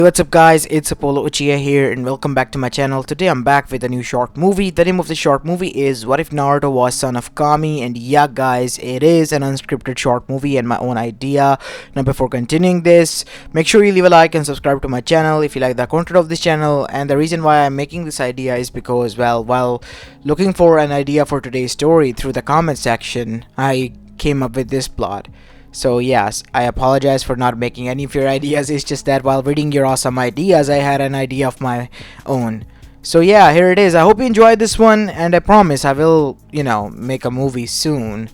What's up guys, it's Apollo Uchiha here and welcome back to my channel. Today I'm back with a new short movie. The name of the short movie is What If Naruto Was Son of Kami, and yeah guys, it is an unscripted short movie and my own idea. Now before continuing this, make sure you leave a like and subscribe to my channel if you like the content of this channel. And the reason why I'm making this idea is because, well, while looking for an idea for today's story through the comment section, I came up with this plot. So yes, I apologize for not making any of your ideas. It's just that while reading your awesome ideas, I had an idea of my own. So yeah, here it is. I hope you enjoyed this one, and I promise I will, make a movie soon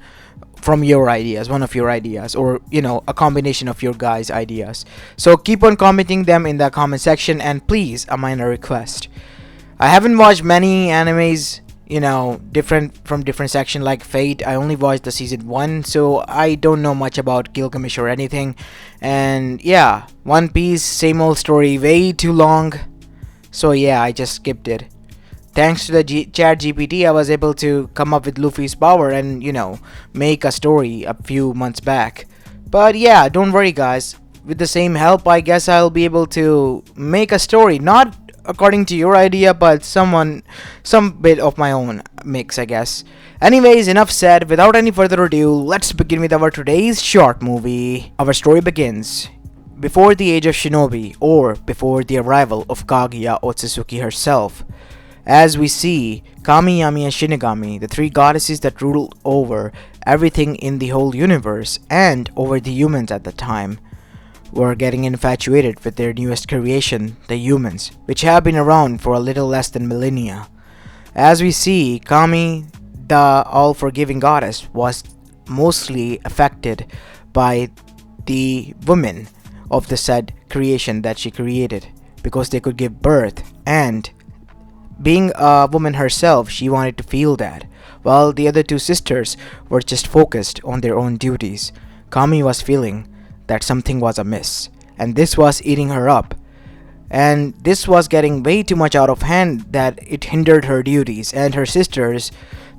from your ideas, one of your ideas, or a combination of your guys' ideas. So keep on commenting them in the comment section, and please, a minor request. I haven't watched many animes different section like Fate. I only watched the season 1, so I don't know much about Gilgamesh or anything. And yeah, One Piece, same old story, way too long. So yeah, I just skipped it. Thanks to the chat GPT, I was able to come up with Luffy's power and, make a story a few months back. But yeah, don't worry guys. With the same help, I guess I'll be able to make a story, not according to your idea, but some bit of my own mix, I guess. Anyways, enough said. Without any further ado, let's begin with our today's short movie. Our story begins before the age of Shinobi, or before the arrival of Kaguya Otsutsuki herself. As we see, Kami, Yami, and Shinigami, the three goddesses that ruled over everything in the whole universe and over the humans at the time, were getting infatuated with their newest creation, the humans, which have been around for a little less than millennia. As we see, Kami, the all-forgiving goddess, was mostly affected by the women of the said creation that she created, because they could give birth, and being a woman herself, she wanted to feel that, while the other two sisters were just focused on their own duties. Kami was feeling that something was amiss, and this was eating her up, and this was getting way too much out of hand that it hindered her duties, and her sisters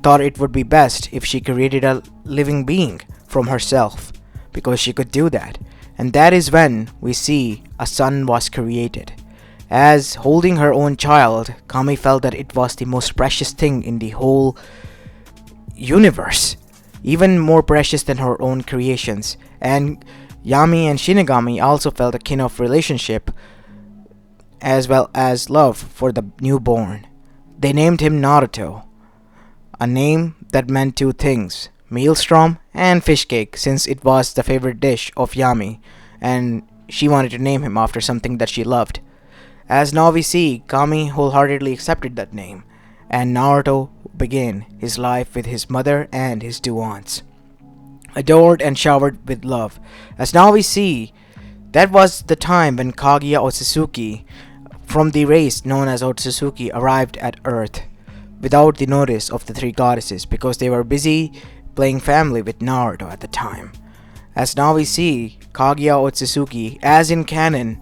thought it would be best if she created a living being from herself, because she could do that. And that is when we see a son was created. As holding her own child, Kami felt that it was the most precious thing in the whole universe, even more precious than her own creations. And Yami and Shinigami also felt a kin of relationship as well as love for the newborn. They named him Naruto, a name that meant two things, Maelstrom and fish cake, since it was the favorite dish of Yami, and she wanted to name him after something that she loved. As now we see, Kami wholeheartedly accepted that name, and Naruto began his life with his mother and his two aunts, adored and showered with love. As now we see, that was the time when Kaguya Otsutsuki from the race known as Otsutsuki arrived at Earth without the notice of the three goddesses, because they were busy playing family with Naruto at the time. As now we see, Kaguya Otsutsuki, as in canon,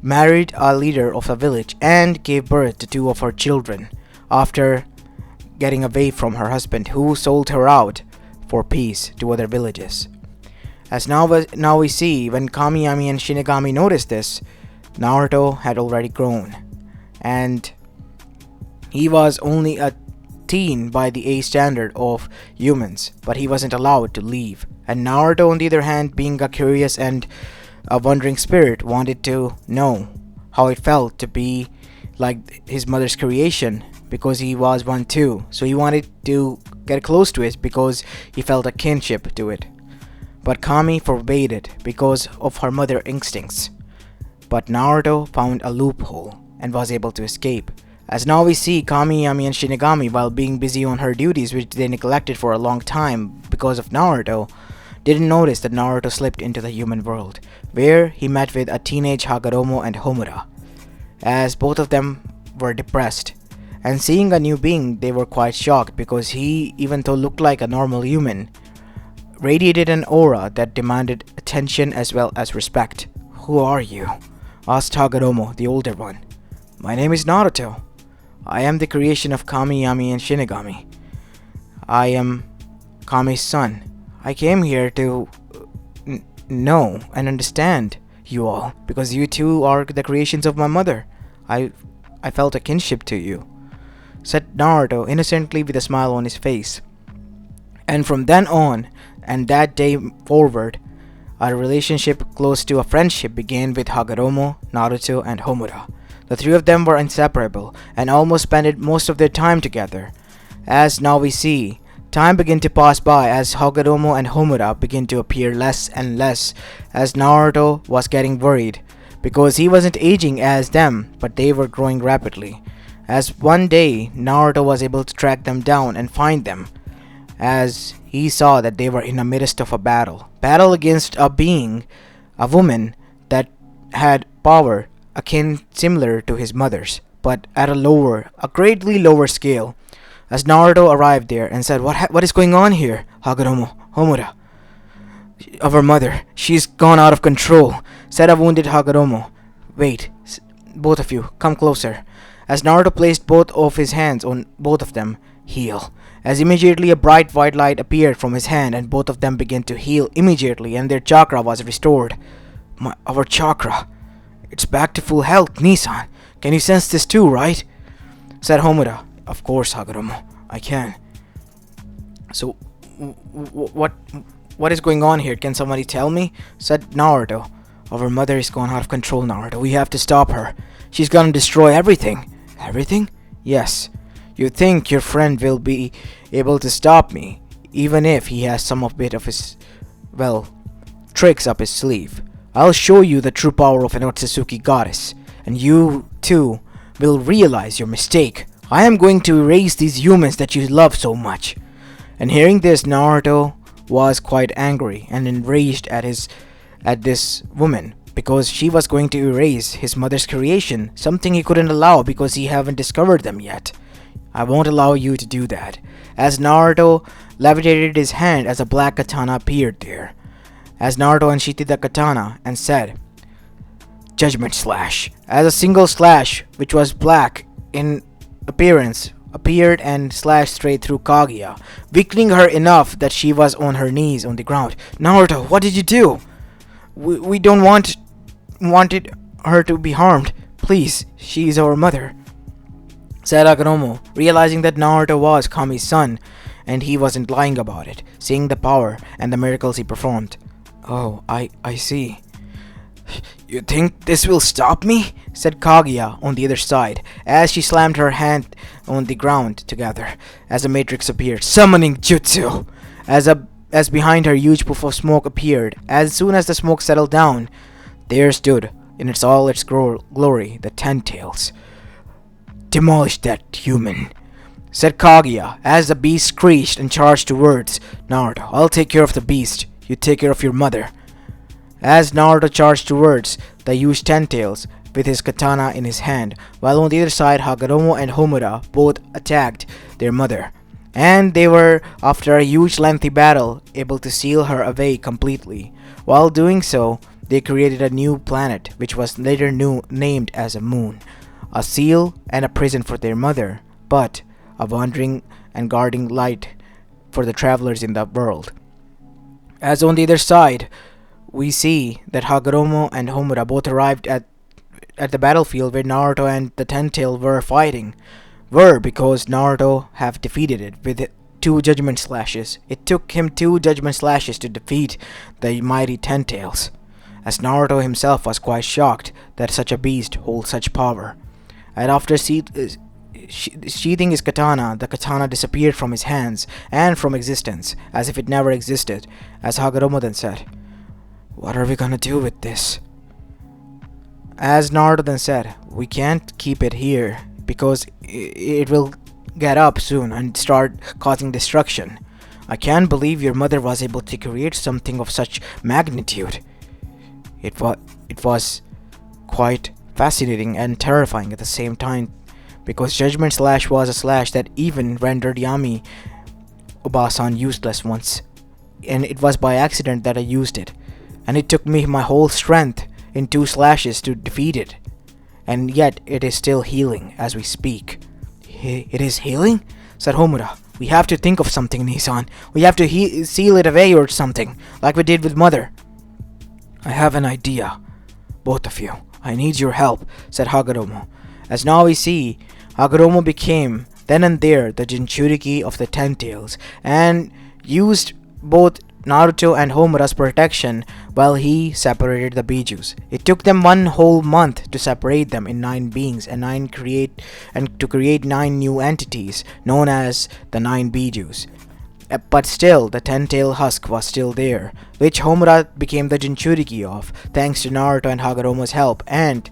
married a leader of a village and gave birth to two of her children after getting away from her husband, who sold her out for peace to other villages. As now we see, when Kami, Yami, and Shinigami noticed this, Naruto had already grown, and he was only a teen by the age standard of humans, but he wasn't allowed to leave. And Naruto, on the other hand, being a curious and a wandering spirit, wanted to know how it felt to be like his mother's creation, because he was one too. So he wanted to get close to it because he felt a kinship to it. But Kami forbade it because of her mother instincts. But Naruto found a loophole and was able to escape. As now we see, Kami, Yami, and Shinigami, while being busy on her duties which they neglected for a long time because of Naruto, didn't notice that Naruto slipped into the human world, where he met with a teenage Hagoromo and Homura. As both of them were depressed, and seeing a new being, they were quite shocked, because he, even though looked like a normal human, radiated an aura that demanded attention as well as respect. "Who are you?" asked Hagoromo, the older one. "My name is Naruto. I am the creation of Kami, Yami, and Shinigami. I am Kami's son. I came here to know and understand you all, because you two are the creations of my mother. I I felt a kinship to you," said Naruto innocently with a smile on his face. And from then on, and that day forward, our relationship close to a friendship began with Hagoromo, Naruto, and Homura. The three of them were inseparable and almost spent most of their time together. As now we see, time began to pass by as Hagoromo and Homura began to appear less and less, as Naruto was getting worried because he wasn't aging as them, but they were growing rapidly. As one day Naruto was able to track them down and find them, as he saw that they were in the midst of a battle against a being, a woman that had power akin similar to his mother's, but at a greatly lower scale. As Naruto arrived there and said, what is going on here, Hagoromo, Homura? Of her mother, she's gone out of control," said a wounded Hagoromo. "Wait, both of you, come closer." As Naruto placed both of his hands on both of them, "Heal." As immediately a bright white light appeared from his hand and both of them began to heal immediately and their chakra was restored. Our chakra. It's back to full health, Nissan. Can you sense this too, right?" said Homura. "Of course, Hagoromo. I can." "So, what is going on here? Can somebody tell me?" said Naruto. "Our mother is gone out of control, Naruto. We have to stop her. She's gonna destroy everything." "Everything?" "Yes. You think your friend will be able to stop me, even if he has some of bit of his, tricks up his sleeve. I'll show you the true power of an Otsutsuki goddess, and you, too, will realize your mistake. I am going to erase these humans that you love so much." And hearing this, Naruto was quite angry and enraged at this woman, because she was going to erase his mother's creation, something he couldn't allow because he haven't discovered them yet. "I won't allow you to do that." As Naruto levitated his hand as a black katana appeared there. As Naruto unsheathed the katana and said, "Judgment Slash." As a single slash, which was black in appearance, appeared and slashed straight through Kaguya, weakening her enough that she was on her knees on the ground. "Naruto, what did you do? We don't wanted her to be harmed. Please, she is our mother," said Hagoromo, realizing that Naruto was Kami's son, and he wasn't lying about it, seeing the power and the miracles he performed. "Oh, I see." "You think this will stop me?" said Kaguya on the other side, as she slammed her hand on the ground together, as a matrix appeared, summoning jutsu. As behind her huge puff of smoke appeared, as soon as the smoke settled down, there stood, in all its glory, the Ten Tails. "Demolish that human," said Kaguya, as the beast screeched and charged towards Naruto. "I'll take care of the beast. You take care of your mother." As Naruto charged towards the huge Ten Tails with his katana in his hand, while on the other side Hagoromo and Homura both attacked their mother. And they were, after a huge lengthy battle, able to seal her away completely. While doing so, they created a new planet, which was later named as a moon, a seal and a prison for their mother, but a wandering and guarding light for the travelers in the world. As on the other side, we see that Hagoromo and Homura both arrived at the battlefield where Naruto and the Ten-Tail were fighting. Because Naruto have defeated it with 2 judgment slashes. It took him 2 judgment slashes to defeat the mighty Ten-Tails, as Naruto himself was quite shocked that such a beast holds such power. And after sheathing his katana, the katana disappeared from his hands and from existence, as if it never existed, as Hagoromo then said, "What are we gonna do with this?" As Naruto then said, "We can't keep it here, because it will get up soon and start causing destruction. I can't believe your mother was able to create something of such magnitude." It was quite fascinating and terrifying at the same time, because Judgment Slash was a slash that even rendered Yami Obasan useless once, and it was by accident that I used it, and it took me my whole strength in 2 slashes to defeat it, and yet it is still healing as we speak. "It is healing?" said Homura. "We have to think of something, Nissan. We have to seal it away or something, like we did with Mother." "I have an idea," both of you. I need your help, said Hagoromo. As now we see, Hagoromo became then and there the Jinchuriki of the Ten Tails and used both Naruto and Homura's protection while he separated the Bijus. It took them 1 whole month to separate them in 9 beings and to create 9 new entities known as the 9 Bijus. But still, the ten-tail husk was still there, which Homura became the Jinchuriki of, thanks to Naruto and Hagoromo's help, and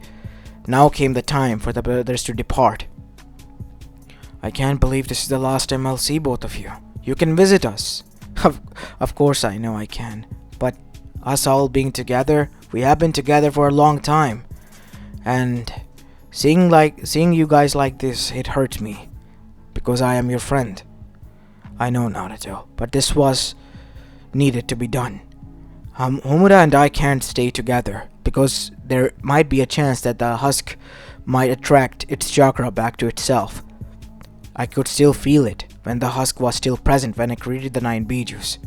now came the time for the brothers to depart. I can't believe this is the last time I'll see both of you. You can visit us. Of course I know I can, but us all being together, we have been together for a long time, and seeing you guys like this, it hurts me, because I am your friend. I know, Naruto, but this was needed to be done. Homura and I can't stay together, because there might be a chance that the husk might attract its chakra back to itself. I could still feel it when the husk was still present when I created the 9 Bijus.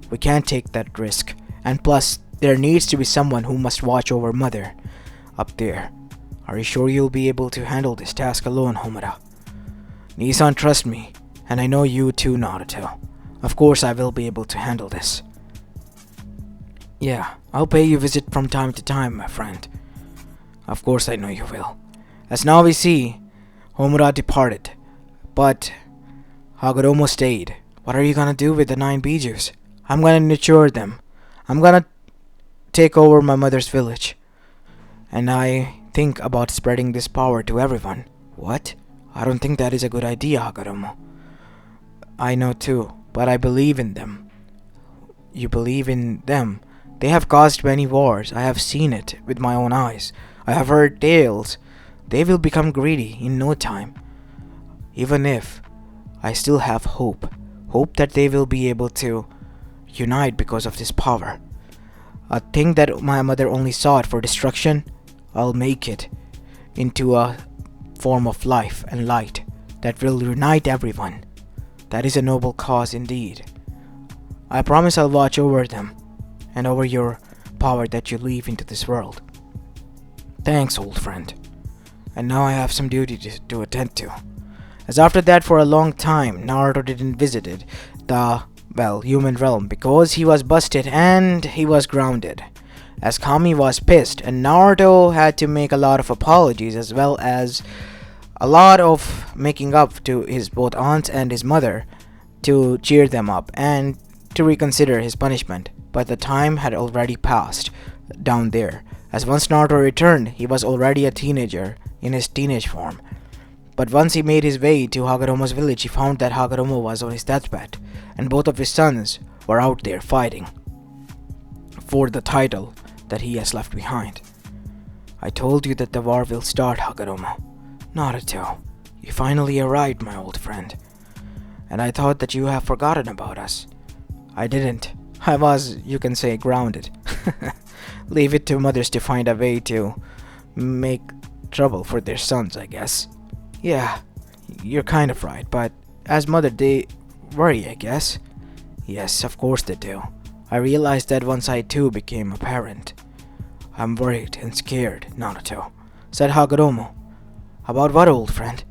We can't take that risk, and plus, there needs to be someone who must watch over Mother up there. Are you sure you'll be able to handle this task alone, Homura? Nissan, trust me, and I know you too, Naruto. Of course I will be able to handle this. Yeah, I'll pay you a visit from time to time, my friend. Of course I know you will. As now we see, Homura departed, but Hagoromo stayed. What are you gonna do with the 9 Bijus? I'm gonna nurture them. I'm gonna take over my mother's village. And I think about spreading this power to everyone. What? I don't think that is a good idea, Hagoromo. I know too, but I believe in them. You believe in them? They have caused many wars. I have seen it with my own eyes. I have heard tales. They will become greedy in no time. Even if I still have hope that they will be able to unite because of this power. A thing that my mother only sought for destruction, I'll make it into a form of life and light that will unite everyone. That is a noble cause indeed. I promise I'll watch over them and over your power that you leave into this world. Thanks, old friend. And now I have some duty to attend to. As after that, for a long time, Naruto didn't visit the human realm because he was busted and he was grounded. As Kami was pissed, and Naruto had to make a lot of apologies as well as a lot of making up to his both aunts and his mother to cheer them up and to reconsider his punishment. But the time had already passed down there, as once Naruto returned, he was already a teenager in his teenage form. But once he made his way to Hagoromo's village, he found that Hagoromo was on his deathbed, and both of his sons were out there fighting for the title that he has left behind. I told you that the war will start, Hagoromo. Naruto, you finally arrived, my old friend. And I thought that you have forgotten about us. I didn't. I was, you can say, grounded. Leave it to mothers to find a way to make trouble for their sons, I guess. Yeah, you're kind of right, but as mother, they worry, I guess. Yes, of course they do. I realized that once I too became a parent. I'm worried and scared, Naruto, said Hagoromo. About what, old friend?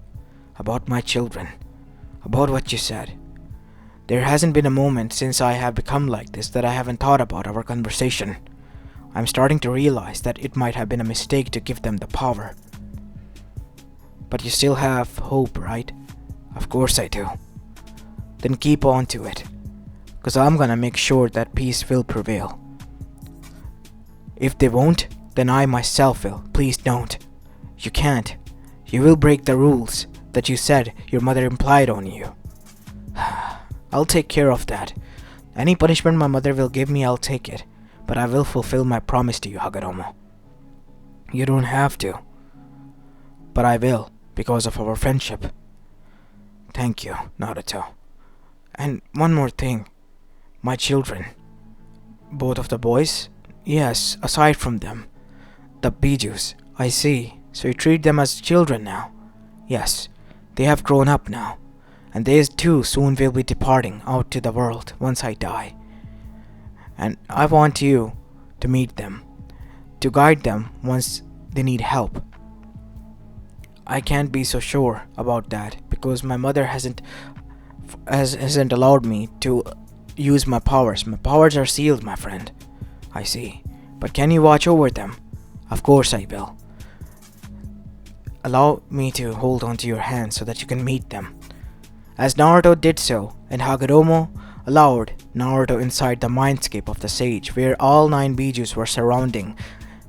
About my children. About what you said. There hasn't been a moment since I have become like this that I haven't thought about our conversation. I'm starting to realize that it might have been a mistake to give them the power. But you still have hope, right? Of course I do. Then keep on to it. 'Cause I'm gonna make sure that peace will prevail. If they won't, then I myself will. Please don't. You can't. You will break the rules that you said your mother implied on you. I'll take care of that. Any punishment my mother will give me, I'll take it. But I will fulfill my promise to you, Hagoromo. You don't have to. But I will, because of our friendship. Thank you, Naruto. And one more thing. My children. Both of the boys? Yes, aside from them. The Bijus, I see. So you treat them as children now? Yes, they have grown up now. And they too soon will be departing out to the world once I die. And I want you to meet them. to guide them once they need help. I can't be so sure about that because my mother hasn't allowed me to use my powers. My powers are sealed, my friend. I see. But can you watch over them? Of course I will. Allow me to hold onto your hand so that you can meet them. As Naruto did so, and Hagoromo allowed Naruto inside the mindscape of the sage, where all 9 Bijus were surrounding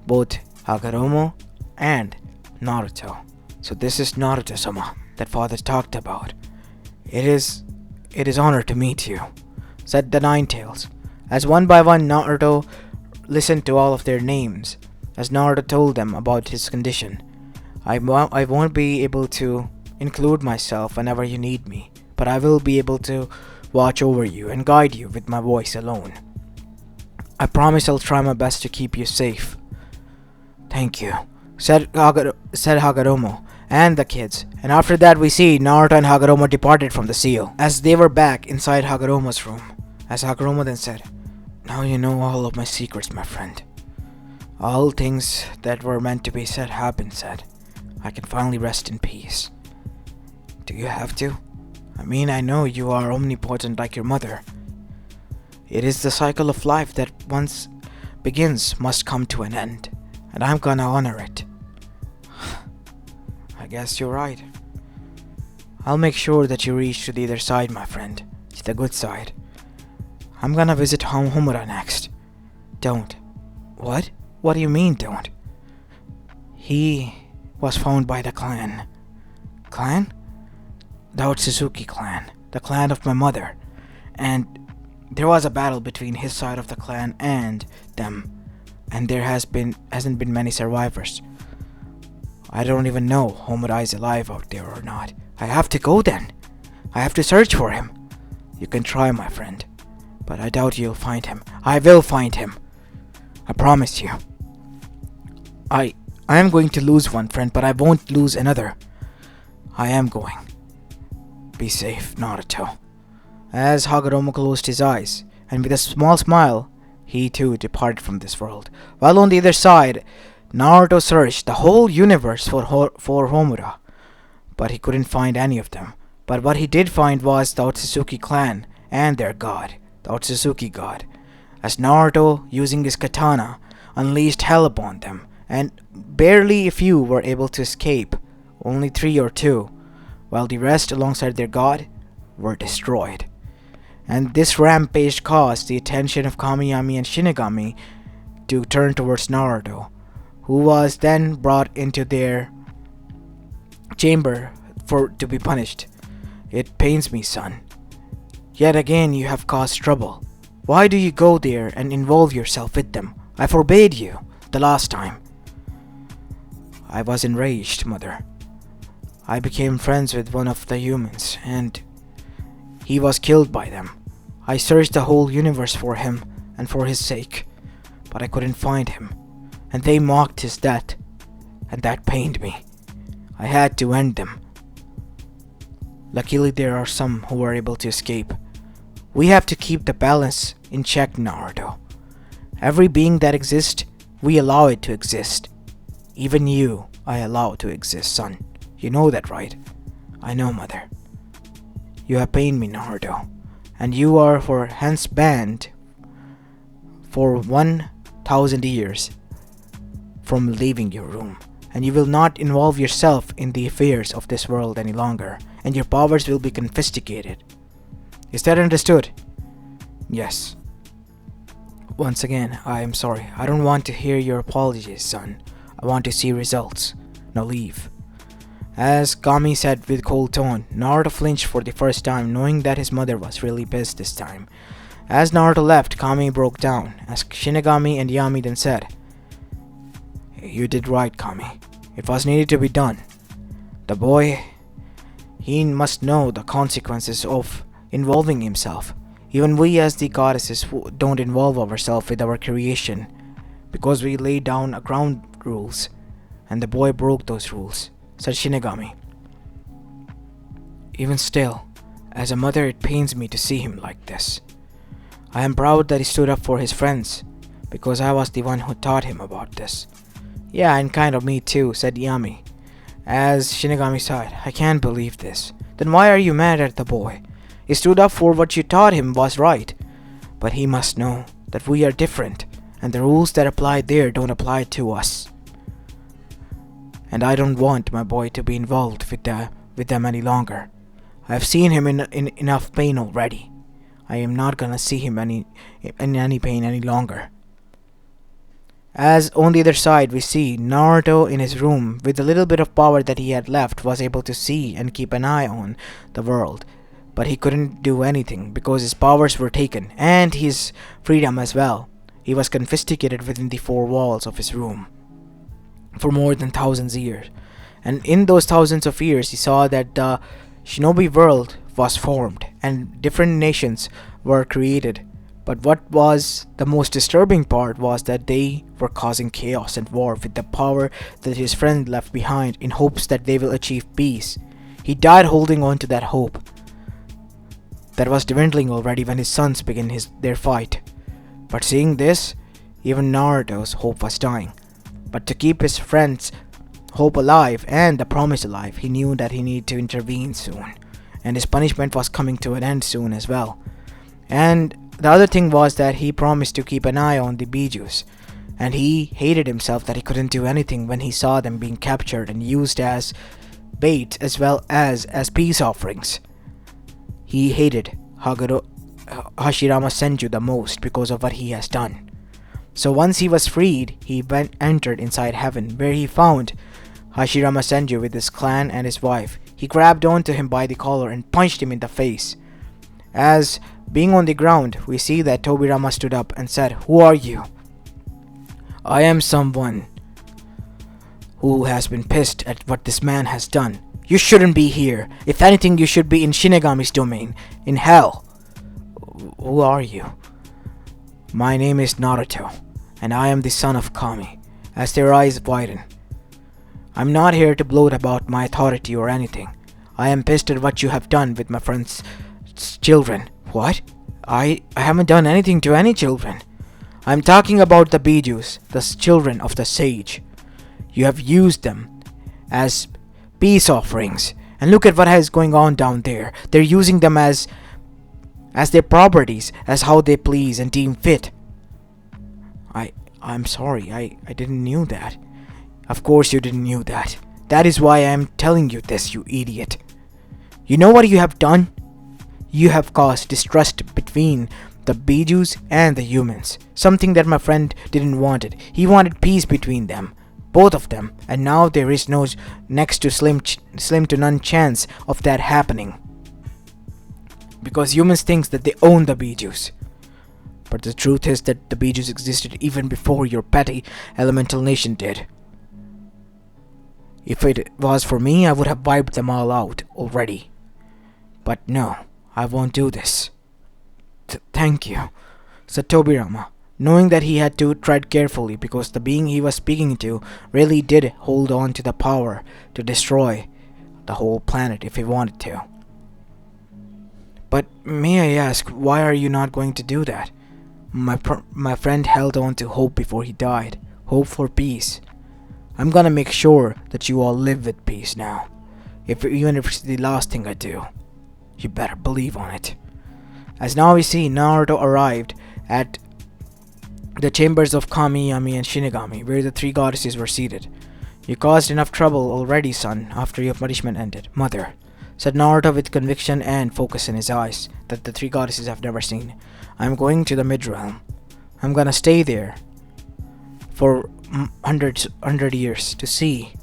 both Hagoromo and Naruto. So this is Naruto-sama that father talked about. It is honor to meet you, said the Nine Tails. As one by one Naruto listened to all of their names, as Naruto told them about his condition. I won't be able to include myself whenever you need me, but I will be able to watch over you and guide you with my voice alone. I promise I'll try my best to keep you safe. Thank you, said Hagoromo and the kids, and after that we see Naruto and Hagoromo departed from the seal. As they were back inside Hagoromo's room, as Hagoromo then said, "Now you know all of my secrets, my friend. All things that were meant to be said have been said. I can finally rest in peace." Do you have to? I mean, I know you are omnipotent like your mother. It is the cycle of life that once begins must come to an end, and I'm gonna honor it. I guess you're right. I'll make sure that you reach to the other side, my friend. To the good side. I'm gonna visit Homura next. Don't. What? What do you mean, don't? He was found by the clan. Clan? The Otsutsuki clan. The clan of my mother. And there was a battle between his side of the clan and them. And there hasn't been many survivors. I don't even know Homura is alive out there or not. I have to go then. I have to search for him. You can try, my friend. But I doubt you'll find him. I will find him. I promise you. I am going to lose one friend, but I won't lose another. I am going. Be safe, Naruto. As Hagoromo closed his eyes, and with a small smile, he too departed from this world. While on the other side, Naruto searched the whole universe for Homura, but he couldn't find any of them. But what he did find was the Otsutsuki clan and their god, the Otsutsuki god, as Naruto, using his katana, unleashed hell upon them, and barely a few were able to escape, only 3 or 2, while the rest alongside their god were destroyed. And this rampage caused the attention of Kamiyami and Shinigami to turn towards Naruto, who was then brought into their chamber to be punished. It pains me, son. Yet again you have caused trouble. Why do you go there and involve yourself with them? I forbade you the last time. I was enraged, mother. I became friends with one of the humans, and he was killed by them. I searched the whole universe for him and for his sake, but I couldn't find him, and they mocked his death, and that pained me. I had to end them. Luckily, there are some who were able to escape. We have to keep the balance in check, Naruto. Every being that exists, we allow it to exist. Even you, I allow to exist, son. You know that, right? I know, mother. You have pained me, Naruto, and you are for hence banned for 1,000 years from leaving your room, and you will not involve yourself in the affairs of this world any longer, and your powers will be confiscated. Is that understood? Yes. Once again, I am sorry. I don't want to hear your apologies, son. I want to see results. Now leave. As Kami said with cold tone, Naruto flinched for the first time, knowing that his mother was really pissed this time. As Naruto left, Kami broke down, as Shinigami and Yami then said, "You did right, Kami. It was needed to be done. The boy, he must know the consequences of involving himself. Even we as the goddesses don't involve ourselves with our creation, because we lay down ground rules, and the boy broke those rules," said Shinigami. "Even still, as a mother, it pains me to see him like this. I am proud that he stood up for his friends, because I was the one who taught him about this. Yeah, and kind of me too, said Yami. As Shinigami sighed, I can't believe this. Then why are you mad at the boy? He stood up for what you taught him was right. But he must know that we are different, and the rules that apply there don't apply to us. And I don't want my boy to be involved with them any longer. I've seen him in enough pain already. I am not gonna see him in any pain any longer. As on the other side we see Naruto in his room with the little bit of power that he had left was able to see and keep an eye on the world. But he couldn't do anything because his powers were taken and his freedom as well. He was confiscated within the four walls of his room for more than thousands of years. And in those thousands of years he saw that the shinobi world was formed and different nations were created. But what was the most disturbing part was that they were causing chaos and war with the power that his friend left behind in hopes that they will achieve peace. He died holding on to that hope that was dwindling already when his sons began their fight. But seeing this, even Naruto's hope was dying. But to keep his friend's hope alive and the promise alive, he knew that he needed to intervene soon. And his punishment was coming to an end soon as well. And the other thing was that he promised to keep an eye on the Bijus. And he hated himself that he couldn't do anything when he saw them being captured and used as bait as well as peace offerings. He hated Hashirama Senju the most because of what he has done. So once he was freed, he entered inside heaven, where he found Hashirama Senju with his clan and his wife. He grabbed onto him by the collar and punched him in the face. As being on the ground, we see that Tobirama stood up and said, "Who are you?" "I am someone who has been pissed at what this man has done. You shouldn't be here. If anything, you should be in Shinigami's domain, in hell." "Who are you?" "My name is Naruto, and I am the son of Kami." As their eyes widen, "I'm not here to gloat about my authority or anything. I am pissed at what you have done with my friend's children." "What? I haven't done anything to any children." "I'm talking about the Bijus, the children of the sage. You have used them as peace offerings. And look at what is going on down there. They're using them as their properties, as how they please and deem fit." I'm sorry, I didn't knew that." "Of course you didn't knew that. That is why I am telling you this, you idiot. You know what you have done? You have caused distrust between the Bijus and the humans. Something that my friend didn't want it. He wanted peace between them. Both of them. And now there is no next to slim to none chance of that happening. Because humans think that they own the Bijus. But the truth is that the Bijus existed even before your petty elemental nation did. If it was for me, I would have wiped them all out already. But no, I won't do this." Thank you," said Tobirama, knowing that he had to tread carefully because the being he was speaking to really did hold on to the power to destroy the whole planet if he wanted to. "But may I ask, why are you not going to do that? My friend held on to hope before he died. Hope for peace. I'm gonna make sure that you all live with peace now. Even if it's the last thing I do. You better believe on it." As now we see Naruto arrived at the chambers of Kami, Yami, and Shinigami, where the three goddesses were seated. "You caused enough trouble already, son, after your punishment ended." "Mother," said Naruto with conviction and focus in his eyes that the three goddesses have never seen, "I'm going to the mid-realm. I'm gonna stay there for hundred years to see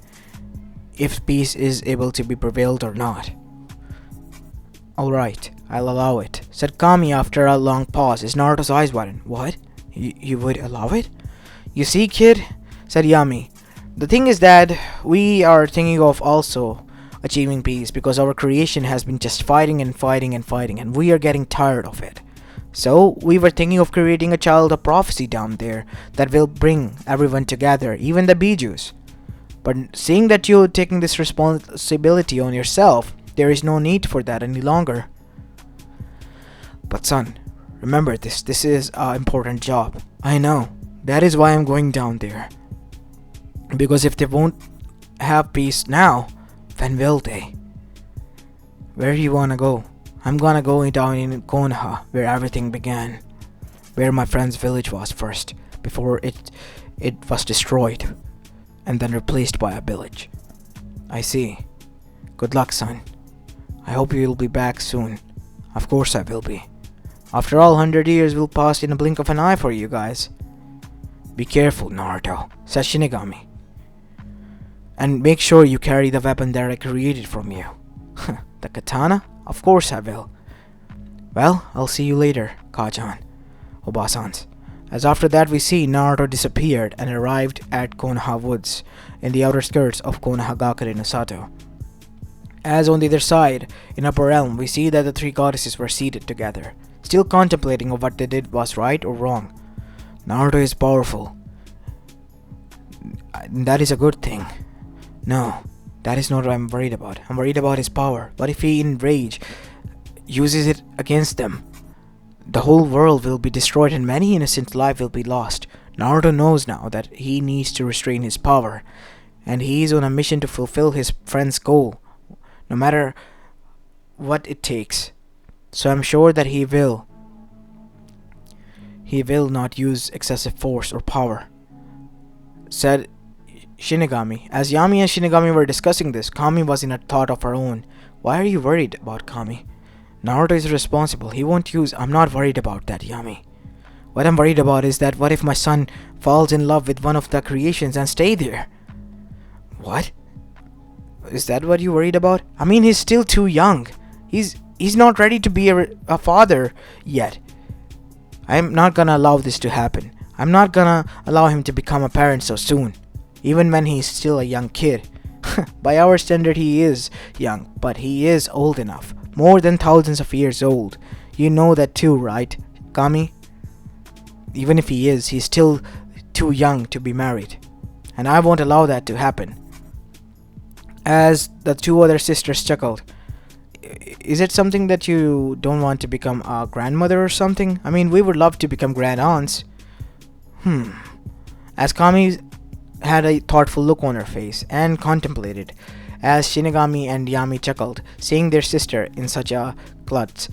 if peace is able to be prevailed or not." "Alright, I'll allow it," said Kami after a long pause. His Naruto's eyes widened. "What? You would allow it?" "You see, kid," said Yami, "the thing is that we are thinking of also achieving peace because our creation has been just fighting and fighting and fighting, and we are getting tired of it. So we were thinking of creating a child of prophecy down there that will bring everyone together, even the Bijus. But seeing that you're taking this responsibility on yourself, there is no need for that any longer." "But son, remember this is an important job." "I know. That is why I'm going down there. Because if they won't have peace now, when will they? Where do you wanna go? I'm gonna go down in Konoha, where everything began. Where my friend's village was first, before it was destroyed, and then replaced by a village. I see. Good luck, son. I hope you'll be back soon. Of course I will be. After all, 100 years will pass in a blink of an eye for you guys. Be careful, Naruto, said Shinigami. And make sure you carry the weapon that I created from you. The katana? Of course I will. Well, I'll see you later, Kajan. Obasans. As after that we see Naruto disappeared and arrived at Konoha Woods, in the outer skirts of Konohagakure no Sato. As on the other side, in Upper Realm, we see that the three goddesses were seated together, still contemplating of what they did was right or wrong. Naruto is powerful. That is a good thing. No, that is not what I'm worried about. I'm worried about his power. What if he, in rage, uses it against them? The whole world will be destroyed and many innocent lives will be lost. Naruto knows now that he needs to restrain his power, and he is on a mission to fulfill his friend's goal, no matter what it takes. So I'm sure that he will not use excessive force or power, said Shinigami. As Yami and Shinigami were discussing this, Kami was in a thought of her own. Why are you worried about Kami? Naruto is responsible. He won't use... I'm not worried about that, Yami. What I'm worried about is that what if my son falls in love with one of the creations and stay there? What? Is that what you worried about? I mean, he's still too young. He's not ready to be a father yet. I'm not gonna allow this to happen. I'm not gonna allow him to become a parent so soon, even when he's still a young kid. By our standard, he is young, but he is old enough. More than thousands of years old. You know that too, right, Kami? Even if he is, he's still too young to be married. And I won't allow that to happen. As the two other sisters chuckled. Is it something that you don't want to become a grandmother or something? I mean, we would love to become grand aunts. As Kami had a thoughtful look on her face and contemplated, as Shinigami and Yami chuckled, seeing their sister in such a klutz.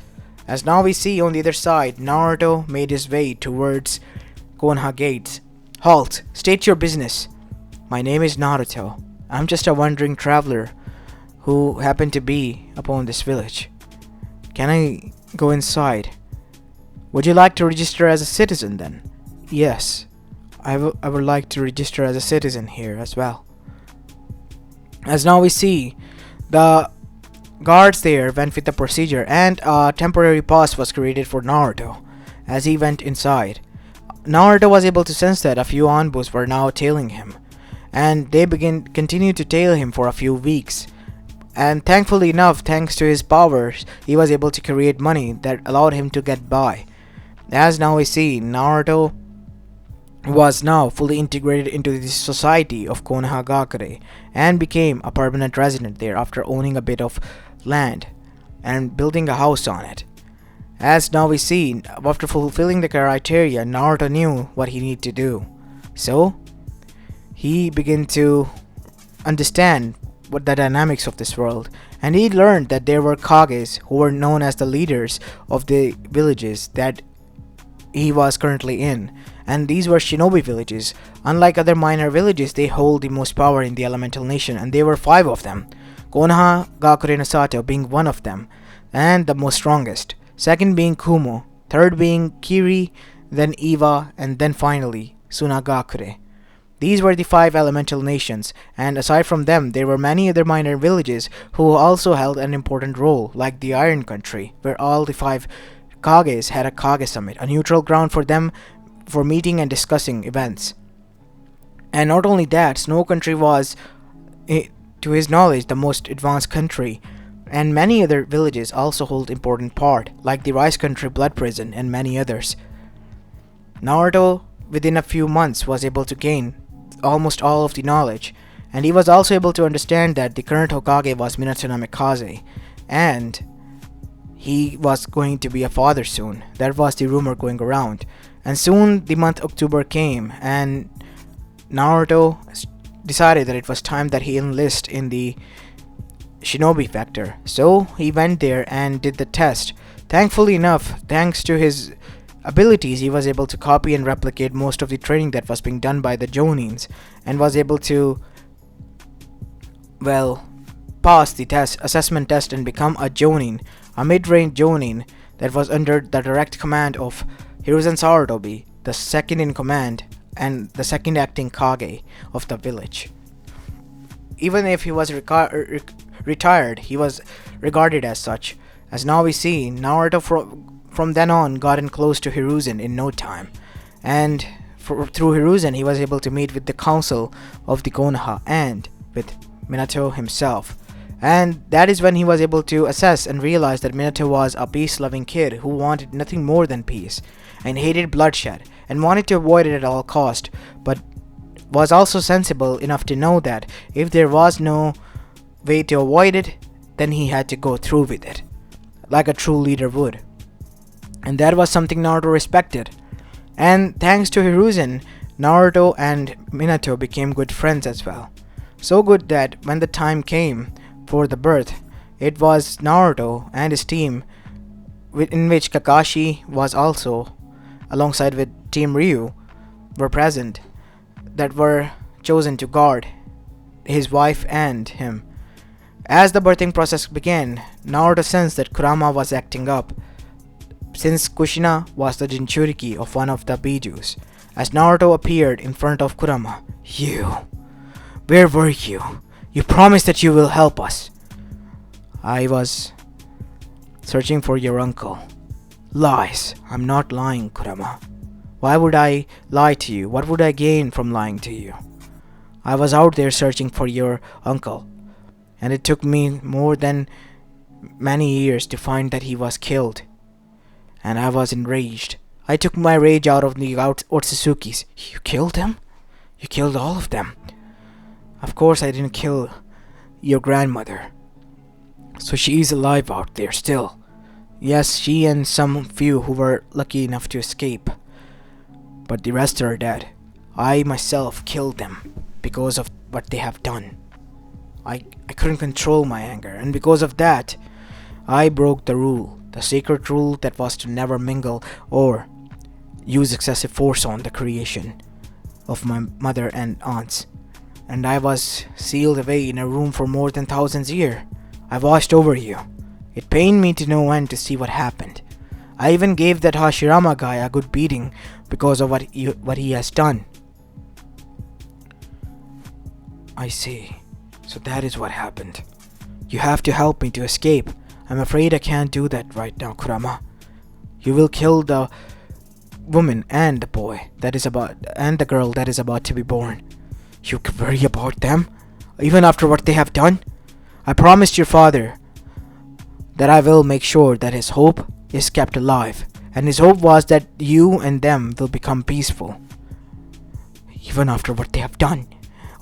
As now we see on the other side, Naruto made his way towards Konoha gates. Halt! State your business. My name is Naruto. I'm just a wandering traveler who happened to be upon this village. Can I go inside? Would you like to register as a citizen then? Yes, I would like to register as a citizen here as well. As now we see, the guards there went with the procedure and a temporary pass was created for Naruto as he went inside. Naruto was able to sense that a few Anbus were now tailing him, and they continued to tail him for a few weeks. And thankfully enough, thanks to his powers, he was able to create money that allowed him to get by. As now we see, Naruto was now fully integrated into the society of Konohagakure and became a permanent resident there after owning a bit of land and building a house on it. As now we see, after fulfilling the criteria, Naruto knew what he needed to do. So, he began to understand what the dynamics of this world, and he learned that there were Kages who were known as the leaders of the villages that he was currently in, and these were shinobi villages. Unlike other minor villages, they hold the most power in the elemental nation, and there were 5 of them, Konohagakure no Sato being one of them, and the most strongest, second being Kumo, third being Kiri, then Iwa, and then finally Sunagakure. These were the 5 elemental nations, and aside from them, there were many other minor villages who also held an important role, like the Iron Country, where all the 5 Kages had a Kage Summit, a neutral ground for them for meeting and discussing events. And not only that, Snow Country was, to his knowledge, the most advanced country, and many other villages also hold important part, like the Rice Country Blood Prison and many others. Naruto, within a few months, was able to gain almost all of the knowledge, and he was also able to understand that the current Hokage was Minato Namikaze, and he was going to be a father soon. That was the rumor going around. And soon the month October came, and Naruto decided that it was time that he enlist in the Shinobi Factor. So he went there and did the test. Thankfully enough, thanks to his abilities, he was able to copy and replicate most of the training that was being done by the Jonins, and was able to, well, pass the assessment test and become a Jonin, a mid-range Jonin that was under the direct command of Hiruzen Sarutobi, the second in command and the second acting Kage of the village. Even if he was retired, he was regarded as such, as now we see Naruto from then on gotten close to Hiruzen in no time, and through Hiruzen he was able to meet with the council of the Konoha and with Minato himself. And that is when he was able to assess and realize that Minato was a peace-loving kid who wanted nothing more than peace and hated bloodshed and wanted to avoid it at all cost, but was also sensible enough to know that if there was no way to avoid it, then he had to go through with it, like a true leader would. And that was something Naruto respected. And thanks to Hiruzen, Naruto and Minato became good friends as well. So good that when the time came for the birth, it was Naruto and his team, in which Kakashi was also, alongside with Team Ryu, were present, that were chosen to guard his wife and him. As the birthing process began, Naruto sensed that Kurama was acting up, since Kushina was the Jinchuriki of one of the Bijus. As Naruto appeared in front of Kurama, "You, where were you? You promised that you will help us." "I was searching for your uncle." "Lies. I'm not lying, Kurama. Why would I lie to you? What would I gain from lying to you? I was out there searching for your uncle, and it took me more than many years to find that he was killed. And I was enraged. I took my rage out of the Otsuzukis." "You killed him? You killed all of them?" "Of course I didn't kill your grandmother. So she is alive out there still." "Yes, she and some few who were lucky enough to escape. But the rest are dead. I myself killed them because of what they have done. I couldn't control my anger, and because of that, I broke the rule, the sacred rule that was to never mingle or use excessive force on the creation of my mother and aunts. And I was sealed away in a room for more than thousands years. I watched over you. It pained me to no end to see what happened. I even gave that Hashirama guy a good beating because of what he has done." "I see. So that is what happened. You have to help me to escape. I'm afraid I can't do that right now, Kurama. You will kill the woman and the boy and the girl that is about to be born. You can worry about them, even after what they have done? I promised your father that I will make sure that his hope is kept alive, and his hope was that you and them will become peaceful. Even after what they have done,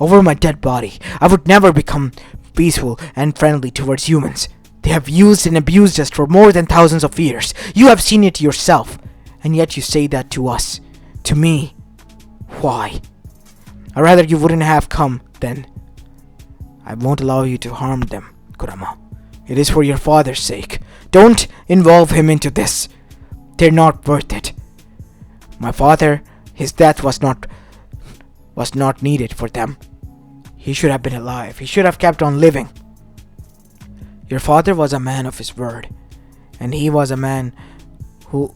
over my dead body, I would never become peaceful and friendly towards humans. They have used and abused us for more than thousands of years. You have seen it yourself, and yet you say that to us, to me. Why? I'd rather you wouldn't have come then. I won't allow you to harm them, Kurama. It is for your father's sake. Don't involve him into this. They're not worth it. My father, his death was not needed for them. He should have been alive. He should have kept on living. Your father was a man of his word, and he was a man who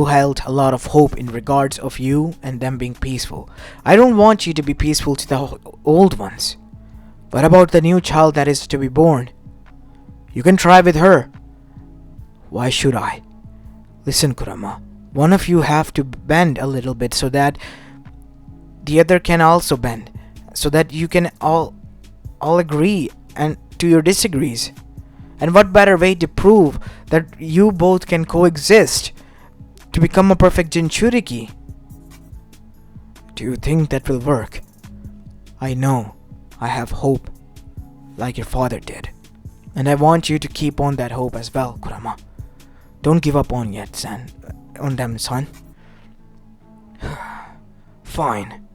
held a lot of hope in regards of you and them being peaceful. I don't want you to be peaceful to the old ones. What about the new child that is to be born? You can try with her. Why should I? Listen, Kurama. One of you have to bend a little bit so that the other can also bend, so that you can all agree and to your disagrees. And what better way to prove that you both can coexist to become a perfect Jinchuriki? Do you think that will work? I know. I have hope, like your father did. And I want you to keep on that hope as well, Kurama. Don't give up on them, son. Fine.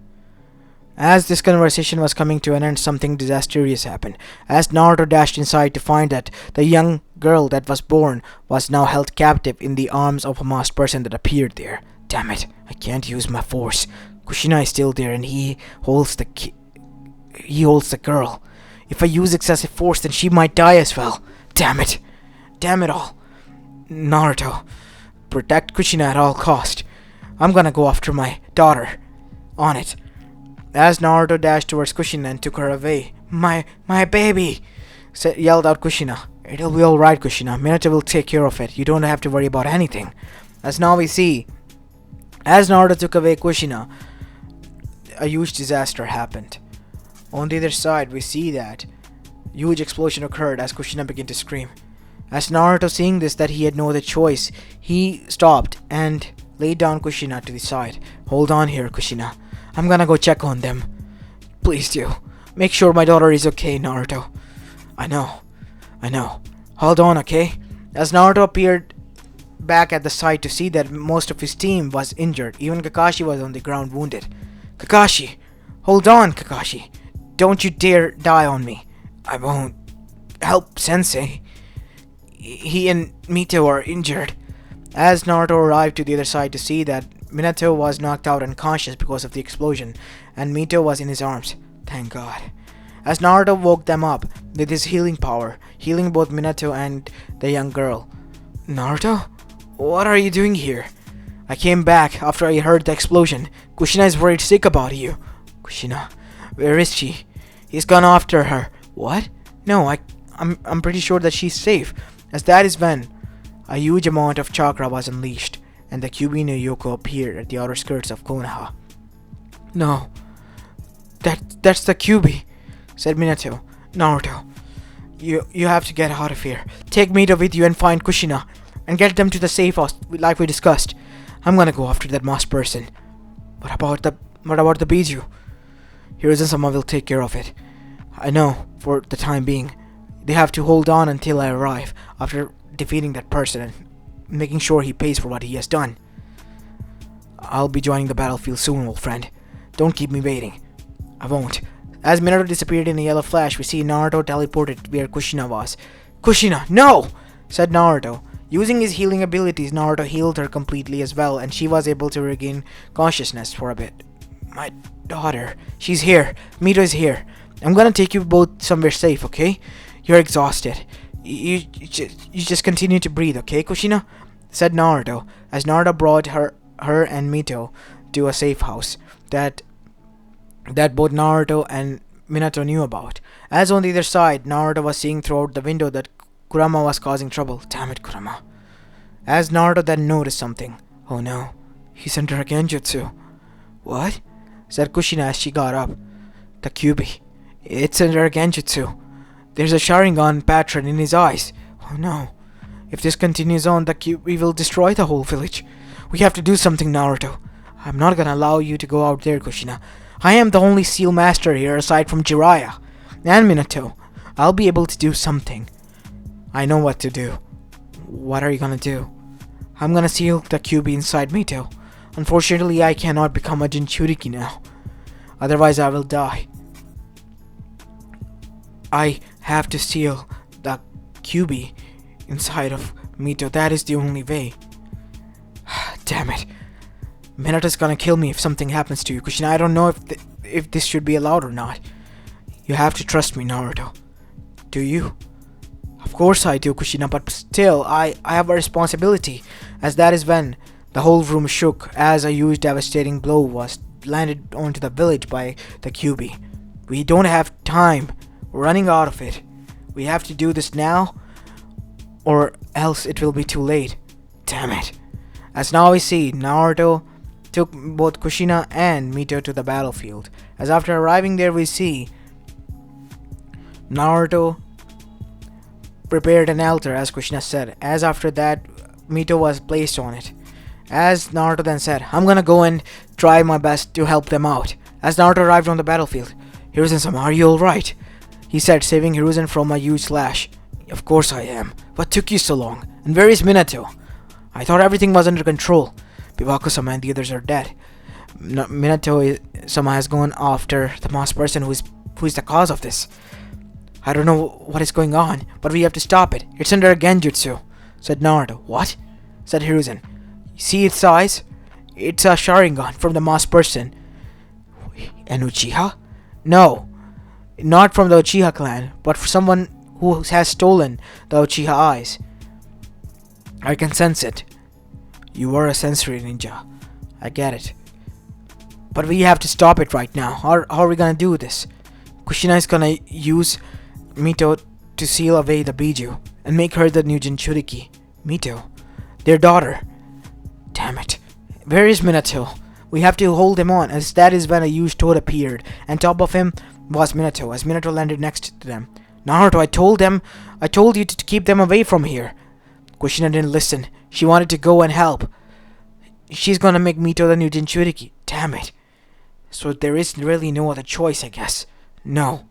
As this conversation was coming to an end, something disastrous happened. As Naruto dashed inside to find that the young girl that was born was now held captive in the arms of a masked person that appeared there. Damn it, I can't use my force. Kushina is still there and he holds the girl. If I use excessive force, then she might die as well. Damn it. Damn it all. Naruto, protect Kushina at all cost. I'm gonna go after my daughter. On it. As Naruto dashed towards Kushina and took her away. My baby! Yelled out Kushina. It'll be alright, Kushina. Minato will take care of it. You don't have to worry about anything. As now we see, as Naruto took away Kushina, a huge disaster happened. On the other side, we see that huge explosion occurred as Kushina began to scream. As Naruto seeing this, that he had no other choice, he stopped and laid down Kushina to the side. Hold on here, Kushina. I'm gonna go check on them. Please do. Make sure my daughter is okay, Naruto. I know. Hold on, okay? As Naruto appeared back at the site to see that most of his team was injured. Even Kakashi was on the ground wounded. Kakashi! Hold on, Kakashi. Don't you dare die on me. I won't. Help Sensei. He and Mito are injured. As Naruto arrived to the other side to see that Minato was knocked out unconscious because of the explosion, and Mito was in his arms. Thank God. As Naruto woke them up with his healing power, healing both Minato and the young girl. Naruto? What are you doing here? I came back after I heard the explosion. Kushina is worried sick about you. Kushina? Where is she? He's gone after her. What? No, I'm pretty sure that she's safe. As that is when a huge amount of chakra was unleashed, and the Kyuubi no Yoko appeared at the outer skirts of Konoha. No. That's the Kyuubi, said Minato. Naruto, you have to get out of here. Take Mito with you and find Kushina, and get them to the safe house like we discussed. I'm gonna go after that masked person. What about the Biju? Hiruzen-sama will take care of it. I know, for the time being. They have to hold on until I arrive, after defeating that person and making sure he pays for what he has done. I'll be joining the battlefield soon, old friend. Don't keep me waiting. I won't. As Minato disappeared in a yellow flash, we see Naruto teleported where Kushina was. Kushina, no! Said Naruto. Using his healing abilities, Naruto healed her completely as well, and she was able to regain consciousness for a bit. My daughter. She's here. Mito is here. I'm gonna take you both somewhere safe, okay? You're exhausted. You just continue to breathe, okay, Kushina? Said Naruto, as Naruto brought her and Mito to a safe house that both Naruto and Minato knew about. As on the other side, Naruto was seeing throughout the window that Kurama was causing trouble. Damn it, Kurama. As Naruto then noticed something. Oh no, he's under a genjutsu. What? Said Kushina as she got up. The Kyuubi. It's under a genjutsu. There's a Sharingan pattern in his eyes. Oh no. If this continues on, the Kyuubi will destroy the whole village. We have to do something, Naruto. I'm not gonna allow you to go out there, Kushina. I am the only seal master here aside from Jiraiya and Minato. I'll be able to do something. I know what to do. What are you gonna do? I'm gonna seal the Kyuubi inside Mito. Unfortunately, I cannot become a Jinchuriki now. Otherwise, I will die. I have to seal the Kyuubi inside of Mito. That is the only way. Damn it. Minato's gonna kill me if something happens to you, Kushina. I don't know if this should be allowed or not. You have to trust me, Naruto. Do you? Of course I do, Kushina, but still, I have a responsibility. As that is when the whole room shook as a huge devastating blow was landed onto the village by the Kyuubi. We don't have time. We're running out of it. We have to do this now, or else it will be too late. Damn it. As now we see, Naruto took both Kushina and Mito to the battlefield. As after arriving there, we see Naruto prepared an altar, as Kushina said. As after that, Mito was placed on it. As Naruto then said, I'm gonna go and try my best to help them out. As Naruto arrived on the battlefield, Hiruzen-sama, are you alright? He said, saving Hiruzen from a huge slash. Of course I am. What took you so long? And where is Minato? I thought everything was under control. Bibaku-sama and the others are dead. Minato has gone after the masked person who is the cause of this. I don't know what is going on, but we have to stop it. It's under a genjutsu, said Naruto. What? Said Hiruzen. See its eyes? It's a Sharingan from the masked person. An Uchiha? No, not from the Uchiha clan, but for someone who has stolen the Uchiha eyes. I can sense it. You are a sensory ninja. I get it. But we have to stop it right now. How are we gonna do this? Kushina is gonna use Mito to seal away the Biju and make her the new Jinchuriki. Mito, their daughter. Damn it. Where is Minato? We have to hold him on, as that is when a huge toad appeared, and top of him was Minato, as Minato landed next to them. Naruto, I told you to keep them away from here. Kushina didn't listen. She wanted to go and help. She's gonna make Mito the new Jinchuriki. Damn it. So there is really no other choice, I guess. No.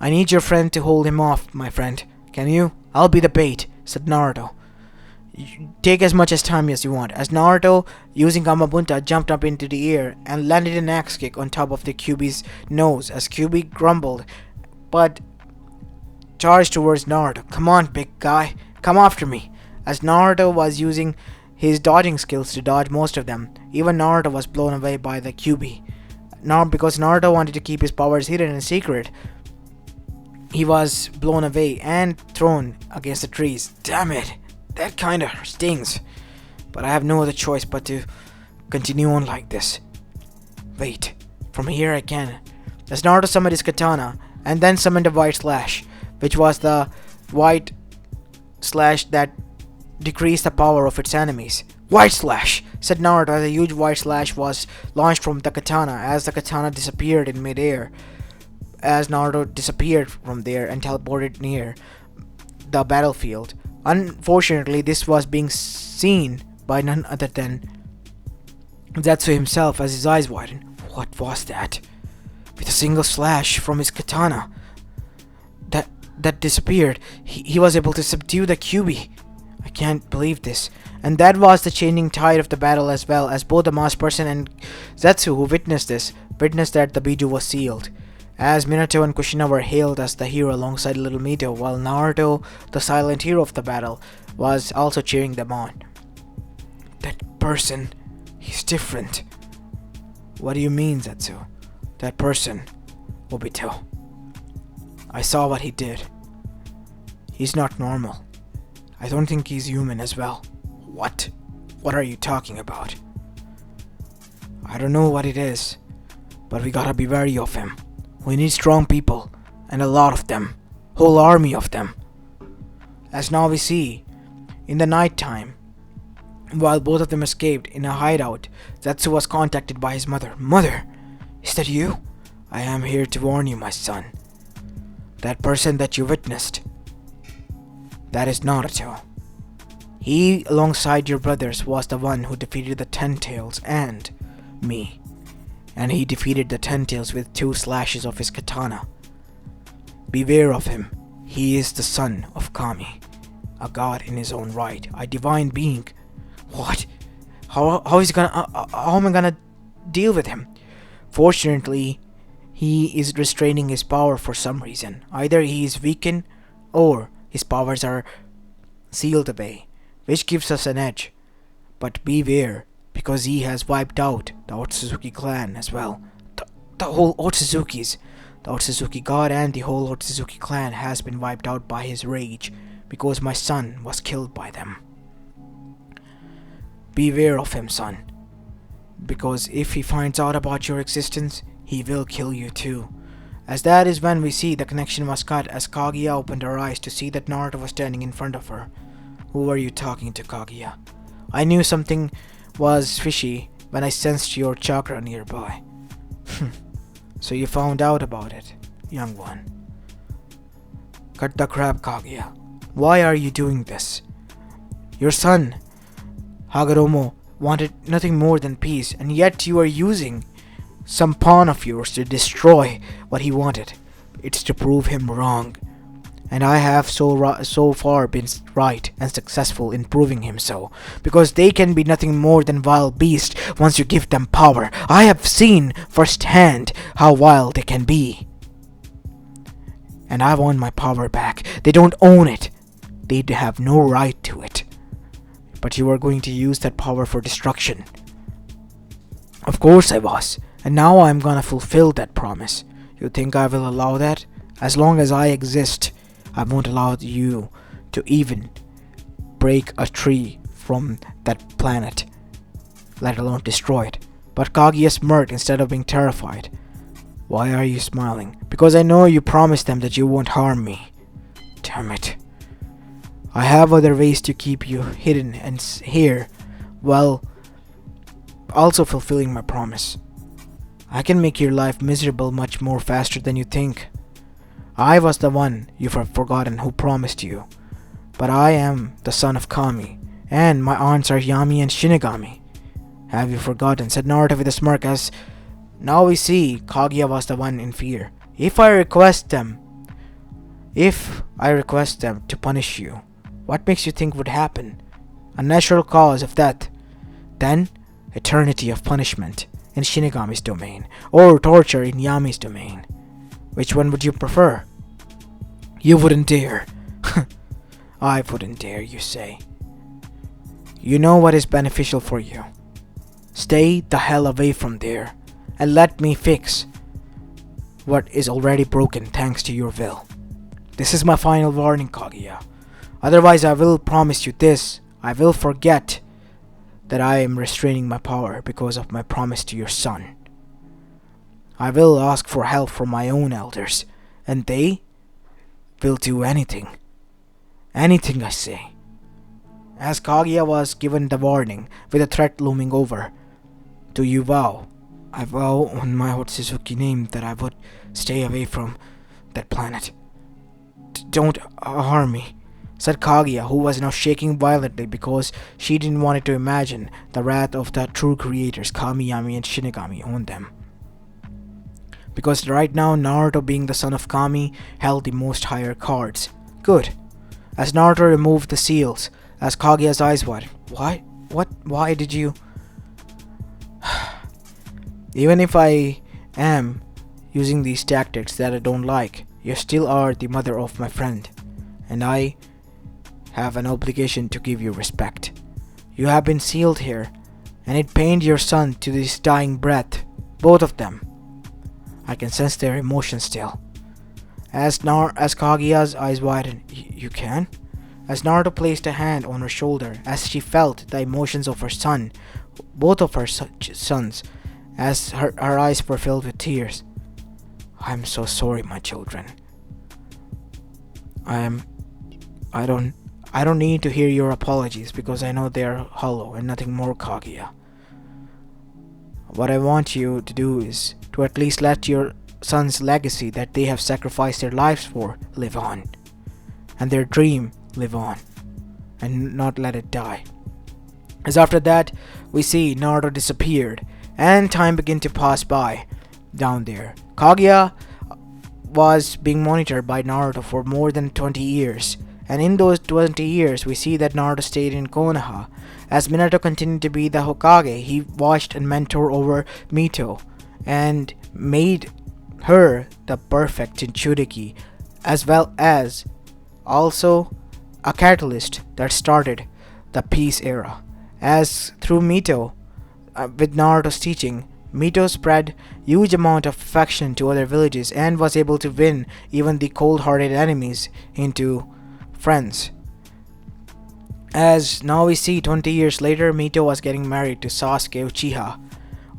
I need your friend to hold him off, my friend. Can you? I'll be the bait, said Naruto. Take as much time as you want, as Naruto, using Gamabunta, jumped up into the air and landed an axe kick on top of the Kyuubi's nose as Kyuubi grumbled, but charged towards Naruto. Come on, big guy, come after me. As Naruto was using his dodging skills to dodge most of them, even Naruto was blown away by the Kyuubi. Now, because Naruto wanted to keep his powers hidden and secret, he was blown away and thrown against the trees. Damn it! That kinda stings. But I have no other choice but to continue on like this. Wait. From here I can. As Naruto summoned his katana, and then summoned a white slash, which was the white slash that decreased the power of its enemies. White slash! Said Naruto as a huge white slash was launched from the katana as the katana disappeared in midair. As Naruto disappeared from there and teleported near the battlefield. Unfortunately, this was being seen by none other than Zetsu himself as his eyes widened. What was that? With a single slash from his katana that disappeared, he was able to subdue the Kyuubi. I can't believe this. And that was the changing tide of the battle, as well as both the masked person and Zetsu, who witnessed that the Biju was sealed. As Minato and Kushina were hailed as the hero alongside little Mito, while Naruto, the silent hero of the battle, was also cheering them on. That person, he's different. What do you mean, Zetsu? That person, Obito. I saw what he did. He's not normal. I don't think he's human as well. What? What are you talking about? I don't know what it is, but we gotta be wary of him. We need strong people, and a lot of them. Whole army of them. As now we see, in the night time, while both of them escaped in a hideout, Zetsu was contacted by his mother. Mother, is that you? I am here to warn you, my son. That person that you witnessed, that is Naruto. He, alongside your brothers, was the one who defeated the Ten Tails and me. And he defeated the Ten Tails with 2 slashes of his katana. Beware of him. He is the son of Kami, a god in his own right, a divine being. What? How am I gonna deal with him? Fortunately, he is restraining his power for some reason. Either he is weakened or his powers are sealed away, which gives us an edge. But beware, because he has wiped out the Otsutsuki clan as well. The whole Otsuzukis. The Otsutsuki god and the whole Otsutsuki clan has been wiped out by his rage, because my son was killed by them. Beware of him, son. Because if he finds out about your existence, he will kill you too. As that is when we see the connection was cut as Kaguya opened her eyes to see that Naruto was standing in front of her. Who were you talking to, Kaguya? I knew something was fishy when I sensed your chakra nearby. So you found out about it, young one. Cut the crap, Kaguya. Why are you doing this? Your son, Hagoromo, wanted nothing more than peace, and yet you are using some pawn of yours to destroy what he wanted. It's to prove him wrong. And I have so far been right and successful in proving him so, because they can be nothing more than wild beasts once you give them power. I have seen firsthand how wild they can be. And I want my power back. They don't own it. They have no right to it. But you are going to use that power for destruction. Of course I was. And now I'm gonna fulfill that promise. You think I will allow that? As long as I exist, I won't allow you to even break a tree from that planet, let alone destroy it. But Kaguya smirked instead of being terrified. Why are you smiling? Because I know you promised them that you won't harm me. Damn it. I have other ways to keep you hidden and here, while also fulfilling my promise. I can make your life miserable much more faster than you think. I was the one you've forgotten who promised you. But I am the son of Kami, and my aunts are Yami and Shinigami. Have you forgotten? Said Naruto with a smirk as now we see Kaguya was the one in fear. If I request them to punish you, what makes you think would happen? A natural cause of death. Then, eternity of punishment in Shinigami's domain, or torture in Yami's domain. Which one would you prefer? You wouldn't dare. I wouldn't dare, you say. You know what is beneficial for you. Stay the hell away from there, and let me fix what is already broken thanks to your will. This is my final warning, Kaguya. Otherwise, I will promise you this. I will forget that I am restraining my power because of my promise to your son. I will ask for help from my own elders, and they will do anything. Anything I say. As Kaguya was given the warning, with a threat looming over, do you vow? I vow on my Otsutsuki name that I would stay away from that planet. Don't harm me, said Kaguya, who was now shaking violently because she didn't want to imagine the wrath of the true creators Kami, Yami, and Shinigami on them. Because right now Naruto, being the son of Kami, held the most higher cards. Good. As Naruto removed the seals, as Kaguya's eyes widened. Why did you... Even if I am using these tactics that I don't like, you still are the mother of my friend, and I have an obligation to give you respect. You have been sealed here, and it pained your son to his dying breath, both of them. I can sense their emotions still. As Kaguya's eyes widened, you can? As Naruto placed a hand on her shoulder, as she felt the emotions of her son, both of her sons, as her eyes were filled with tears. I'm so sorry, my children. I don't need to hear your apologies because I know they are hollow and nothing more, Kaguya. What I want you to do is to at least let your son's legacy that they have sacrificed their lives for live on, and their dream live on, and not let it die. As after that, we see Naruto disappeared, and time began to pass by down there. Kaguya was being monitored by Naruto for more than 20 years, and in those 20 years we see that Naruto stayed in Konoha. As Minato continued to be the Hokage, he watched and mentored over Mito, and made her the perfect Jinchuriki, as well as also a catalyst that started the peace era. As through Mito, with Naruto's teaching, Mito spread huge amount of affection to other villages and was able to win even the cold-hearted enemies into friends. As now we see 20 years later, Mito was getting married to Sasuke Uchiha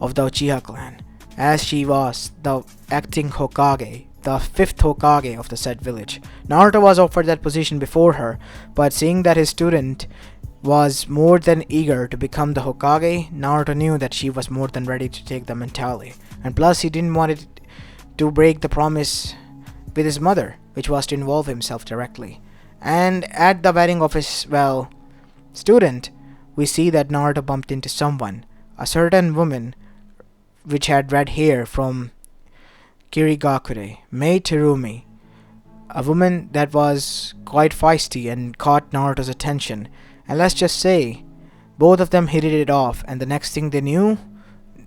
of the Uchiha clan, as she was the acting Hokage, the 5th Hokage of the said village. Naruto was offered that position before her, but seeing that his student was more than eager to become the Hokage, Naruto knew that she was more than ready to take them entirely. And plus, he didn't want it to break the promise with his mother, which was to involve himself directly. And at the wedding of his, student, we see that Naruto bumped into someone, a certain woman which had red hair from Kirigakure, Maid Terumi, a woman that was quite feisty and caught Naruto's attention. And let's just say, both of them hit it off, and the next thing they knew,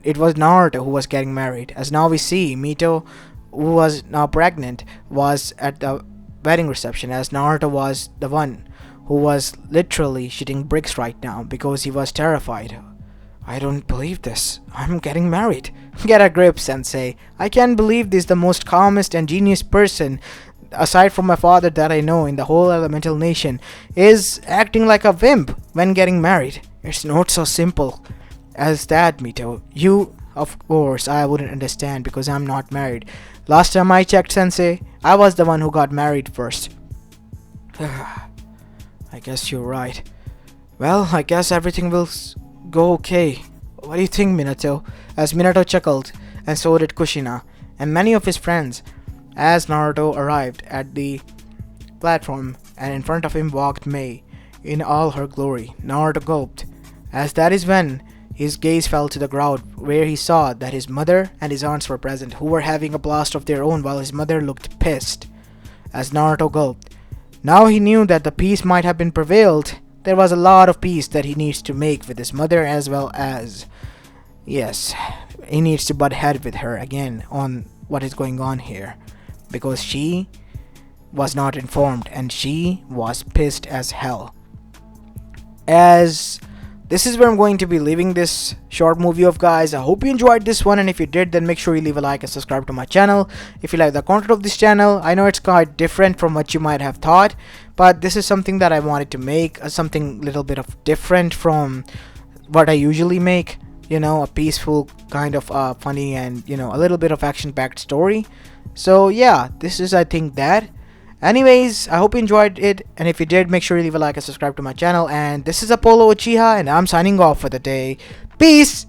it was Naruto who was getting married. As now we see, Mito, who was now pregnant, was at the wedding reception, as Naruto was the one who was literally shitting bricks right now because he was terrified. I don't believe this. I'm getting married. Get a grip, sensei. I can't believe this, the most calmest and genius person, aside from my father, that I know in the whole elemental nation, is acting like a wimp when getting married. It's not so simple as that, Mito. You, of course, I wouldn't understand because I'm not married. Last time I checked, sensei, I was the one who got married first. I guess you're right. Well, I guess everything will go okay. What do you think, Minato? As Minato chuckled, and so did Kushina, and many of his friends. As Naruto arrived at the platform, and in front of him walked Mei, in all her glory, Naruto gulped, as that is when his gaze fell to the ground, where he saw that his mother and his aunts were present, who were having a blast of their own while his mother looked pissed. As Naruto gulped, now he knew that the peace might have been prevailed. There was a lot of peace that he needs to make with his mother, as well as, yes, he needs to butt head with her again on what is going on here, because she was not informed and she was pissed as hell. As this is where I'm going to be leaving this short movie of, guys. I hope you enjoyed this one, and if you did, then make sure you leave a like and subscribe to my channel. If you like the content of this channel, I know it's quite different from what you might have thought, but this is something that I wanted to make, something little bit of different from what I usually make. You know, a peaceful kind of funny and, you know, a little bit of action-packed story. So yeah, this is, I think, that. Anyways, I hope you enjoyed it, and if you did, make sure you leave a like and subscribe to my channel. And this is Apollo Uchiha, and I'm signing off for the day. Peace!